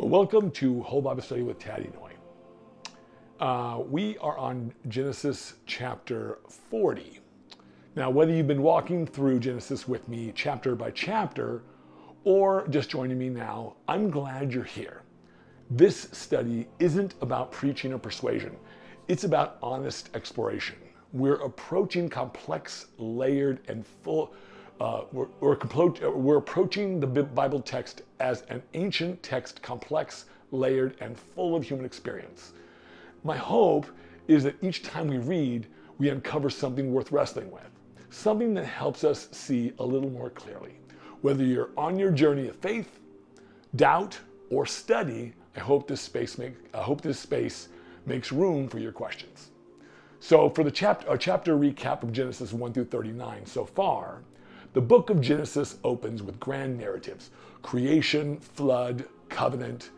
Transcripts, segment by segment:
Well, welcome to Whole Bible Study with Taddy Noy. We are on Genesis chapter 40. Now, whether you've been walking through Genesis with me chapter by chapter or just joining me now, I'm glad you're here. This study isn't about preaching or persuasion. It's about honest exploration. We're approaching complex, layered, and full. We're approaching the Bible text as an ancient text, complex, layered, and full of human experience. My hope is that each time we read, we uncover something worth wrestling with, something that helps us see a little more clearly. Whether you're on your journey of faith, doubt, or study, I hope this space makes room for your questions. So for the chapter recap of Genesis 1 through 39 so far, the book of Genesis opens with grand narratives: creation, flood, covenant.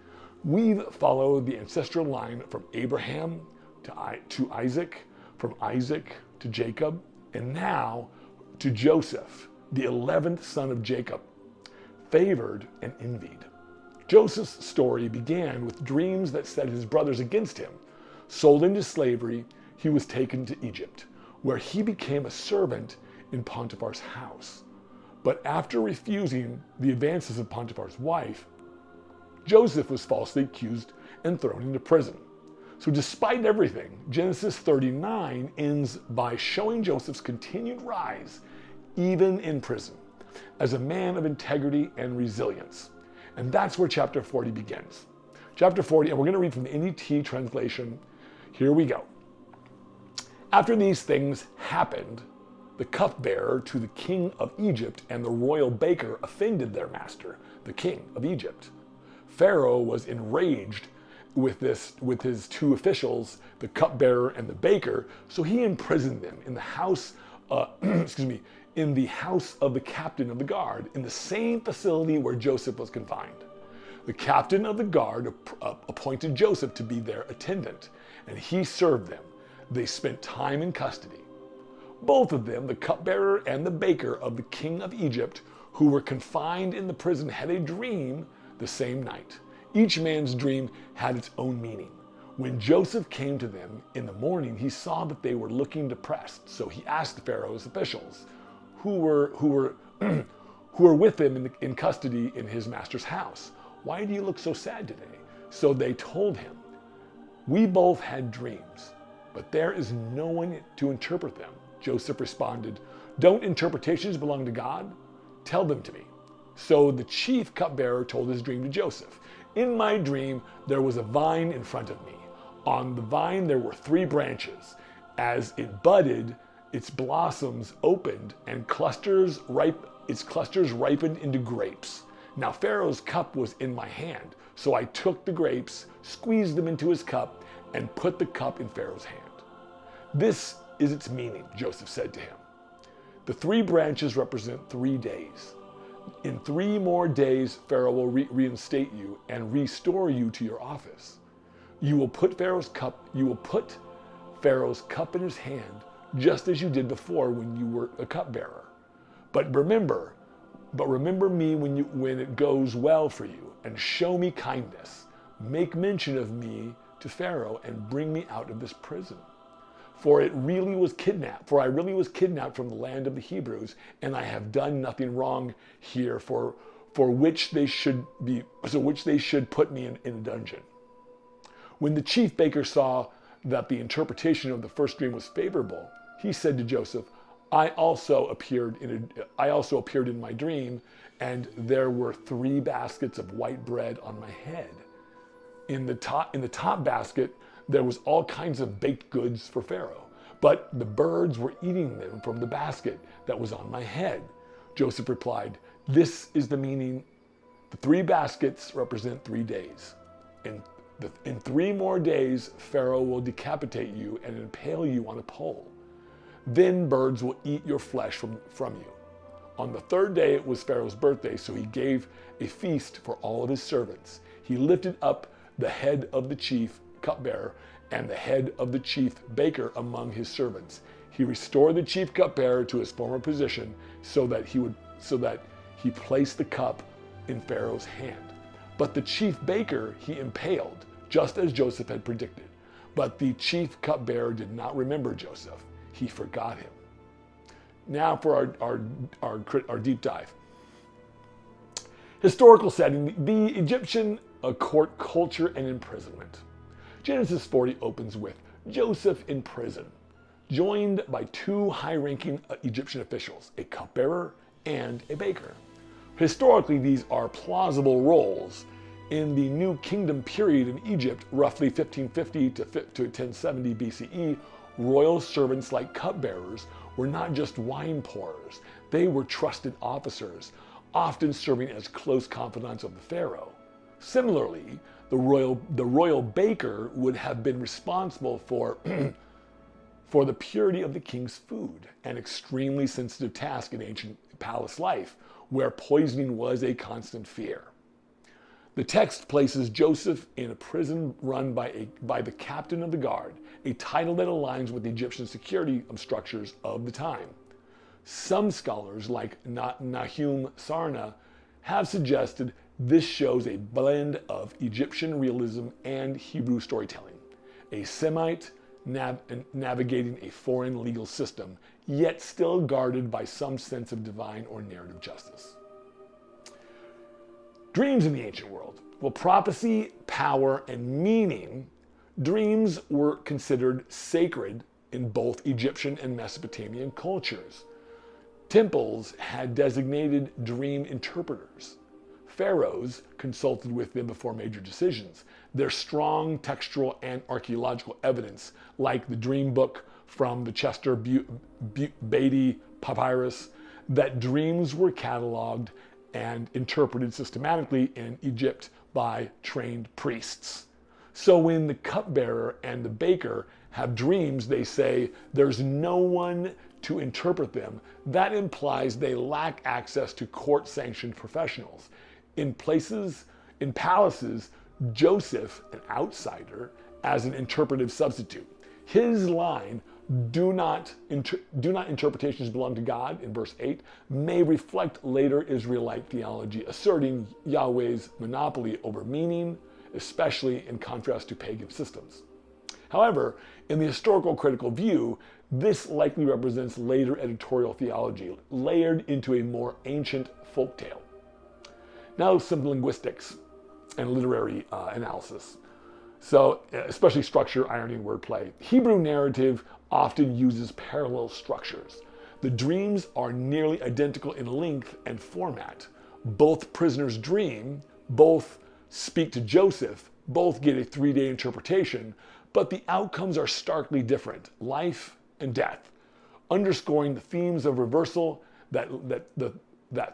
We've followed the ancestral line from Abraham to Isaac, from Isaac to Jacob, and now to Joseph, the 11th son of Jacob, favored and envied. Joseph's story began with dreams that set his brothers against him. Sold into slavery, he was taken to Egypt, where he became a servant in Potiphar's house. But after refusing the advances of Potiphar's wife, Joseph was falsely accused and thrown into prison. So despite everything, Genesis 39 ends by showing Joseph's continued rise, even in prison, as a man of integrity and resilience. And that's where chapter 40 begins. Chapter 40, and we're going to read from the NET translation. Here we go. After these things happened, the cupbearer to the king of Egypt and the royal baker offended their master, the king of Egypt. Pharaoh was enraged with his two officials, the cupbearer and the baker, so he imprisoned them in the house, in the house of the captain of the guard, in the same facility where Joseph was confined. The captain of the guard appointed Joseph to be their attendant, and he served them. They spent time in custody. Both of them, the cupbearer and the baker of the king of Egypt, who were confined in the prison, had a dream the same night. Each man's dream had its own meaning. When Joseph came to them in the morning, he saw that they were looking depressed. So he asked the Pharaoh's officials, who were with him in custody in his master's house, "Why do you look so sad today?" So they told him, "We both had dreams, but there is no one to interpret them." Joseph responded, "Don't interpretations belong to God? Tell them to me." So the chief cupbearer told his dream to Joseph. "In my dream, there was a vine in front of me. On the vine, there were 3 branches. As it budded, its blossoms opened and its clusters ripened into grapes. Now Pharaoh's cup was in my hand, so I took the grapes, squeezed them into his cup, and put the cup in Pharaoh's hand. This is its meaning," Joseph said to him. "The 3 branches represent 3 days. In 3 more days, Pharaoh will reinstate you and restore you to your office. You will put Pharaoh's cup in his hand, just as you did before when you were a cupbearer. But remember me when it goes well for you, and show me kindness. Make mention of me to Pharaoh and bring me out of this prison. For I really was kidnapped from the land of the Hebrews, and I have done nothing wrong here for which they should put me in a dungeon." When the chief baker saw that the interpretation of the first dream was favorable, he said to Joseph, I also appeared in my dream, and there were 3 baskets of white bread on my head. In the top basket, there was all kinds of baked goods for Pharaoh, but the birds were eating them from the basket that was on my head. Joseph replied, "This is the meaning. The 3 baskets represent 3 days. In 3 more days, Pharaoh will decapitate you and impale you on a pole. Then birds will eat your flesh from you." On the 3rd day, it was Pharaoh's birthday, so he gave a feast for all of his servants. He lifted up the head of the chief cupbearer and the head of the chief baker among his servants. He restored the chief cupbearer to his former position so that he placed the cup in Pharaoh's hand. But the chief baker he impaled, just as Joseph had predicted. But the chief cupbearer did not remember Joseph. He forgot him. Now for our deep dive. Historical setting, the Egyptian court culture and imprisonment. Genesis 40 opens with Joseph in prison, joined by two high-ranking Egyptian officials, a cupbearer and a baker. Historically, these are plausible roles. In the New Kingdom period in Egypt, roughly 1550 to 1070 BCE, royal servants like cupbearers were not just wine pourers, they were trusted officers, often serving as close confidants of the pharaoh. Similarly, the royal baker would have been responsible for the purity of the king's food, an extremely sensitive task in ancient palace life, where poisoning was a constant fear. The text places Joseph in a prison run by the captain of the guard, a title that aligns with the Egyptian security structures of the time. Some scholars, like Nahum Sarna, have suggested this shows a blend of Egyptian realism and Hebrew storytelling, a Semite navigating a foreign legal system, yet still guarded by some sense of divine or narrative justice. Dreams in the ancient world. Well, prophecy, power, and meaning, dreams were considered sacred in both Egyptian and Mesopotamian cultures. Temples had designated dream interpreters. Pharaohs consulted with them before major decisions. There's strong textual and archaeological evidence, like the dream book from the Chester Beatty papyrus, that dreams were cataloged and interpreted systematically in Egypt by trained priests. So when the cupbearer and the baker have dreams, they say there's no one to interpret them. That implies they lack access to court-sanctioned professionals. In palaces, Joseph, an outsider, as an interpretive substitute. His line, do not interpretations belong to God, in verse 8, may reflect later Israelite theology asserting Yahweh's monopoly over meaning, especially in contrast to pagan systems. However, in the historical critical view, this likely represents later editorial theology layered into a more ancient folktale. Now some linguistics and literary analysis. So, especially structure, irony, and wordplay. Hebrew narrative often uses parallel structures. The dreams are nearly identical in length and format. Both prisoners dream, both speak to Joseph, both get a 3-day interpretation, but the outcomes are starkly different, life and death, underscoring the themes of reversal that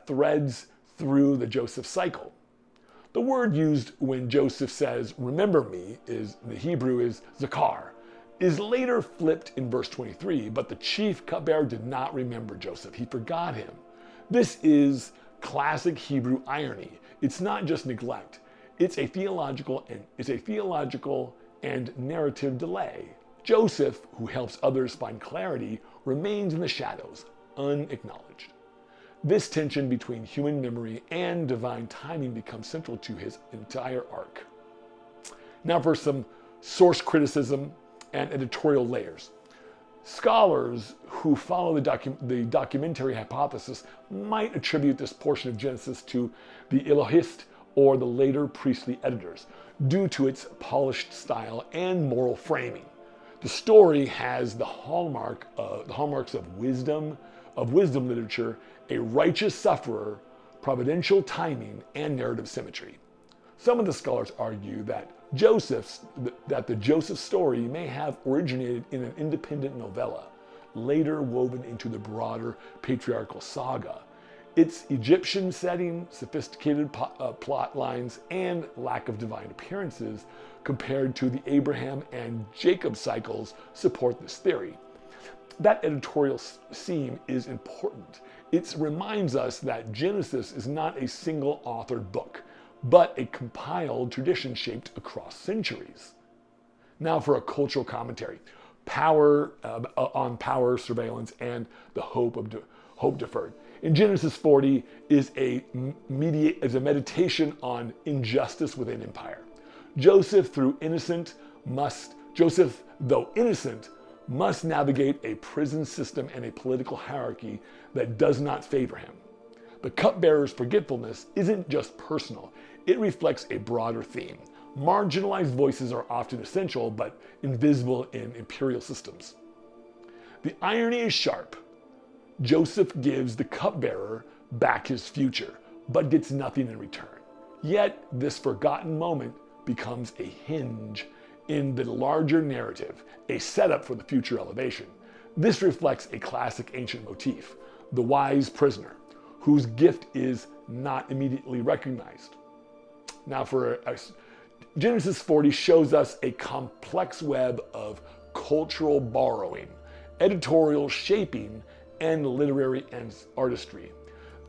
threads through the Joseph cycle. The word used when Joseph says, remember me, the Hebrew is zakar, is later flipped in verse 23, but the chief cupbearer did not remember Joseph. He forgot him. This is classic Hebrew irony. It's not just neglect. It's a theological and narrative delay. Joseph, who helps others find clarity, remains in the shadows, unacknowledged. This tension between human memory and divine timing becomes central to his entire arc. Now for some source criticism and editorial layers. Scholars who follow the documentary hypothesis might attribute this portion of Genesis to the Elohist or the later priestly editors due to its polished style and moral framing. The story has the hallmarks of wisdom literature, a righteous sufferer, providential timing, and narrative symmetry. Some of the scholars argue that the Joseph story may have originated in an independent novella, later woven into the broader patriarchal saga. Its Egyptian setting, sophisticated plot lines, and lack of divine appearances compared to the Abraham and Jacob cycles support this theory. That editorial seam is important. It reminds us that Genesis is not a single authored book, but a compiled tradition shaped across centuries. Now for a cultural commentary. Power, surveillance, and the hope deferred. In Genesis 40 is a meditation on injustice within empire. Joseph, though innocent, must navigate a prison system and a political hierarchy that does not favor him. The cupbearer's forgetfulness isn't just personal, it reflects a broader theme. Marginalized voices are often essential, but invisible in imperial systems. The irony is sharp. Joseph gives the cupbearer back his future, but gets nothing in return. Yet, this forgotten moment becomes a hinge in the larger narrative, a setup for the future elevation. This reflects a classic ancient motif, the wise prisoner, whose gift is not immediately recognized. Now, Genesis 40 shows us a complex web of cultural borrowing, editorial shaping, and literary artistry.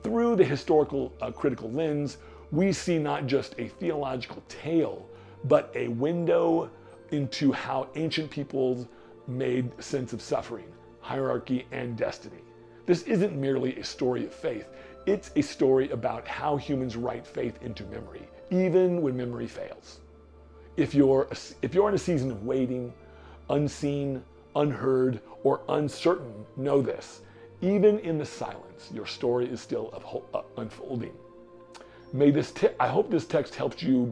Through the historical critical lens, we see not just a theological tale, but a window into how ancient peoples made sense of suffering, hierarchy, and destiny. This isn't merely a story of faith, it's a story about how humans write faith into memory, even when memory fails. If you're in a season of waiting, unseen, unheard, or uncertain, know this. Even in the silence, your story is still unfolding. I hope this text helps you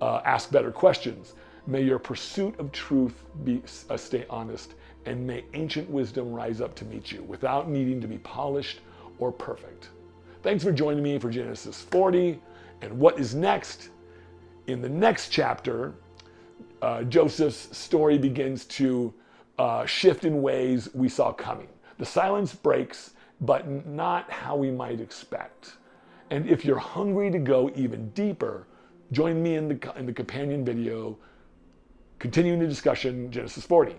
ask better questions. May your pursuit of truth stay honest, and may ancient wisdom rise up to meet you without needing to be polished or perfect. Thanks for joining me for Genesis 40. And what is next? In the next chapter, Joseph's story begins to shift in ways we saw coming. The silence breaks, but not how we might expect. And if you're hungry to go even deeper, join me in the companion video, continuing the discussion, Genesis 40.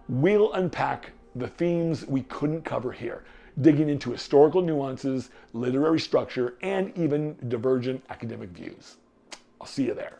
We'll unpack the themes we couldn't cover here, digging into historical nuances, literary structure, and even divergent academic views. I'll see you there.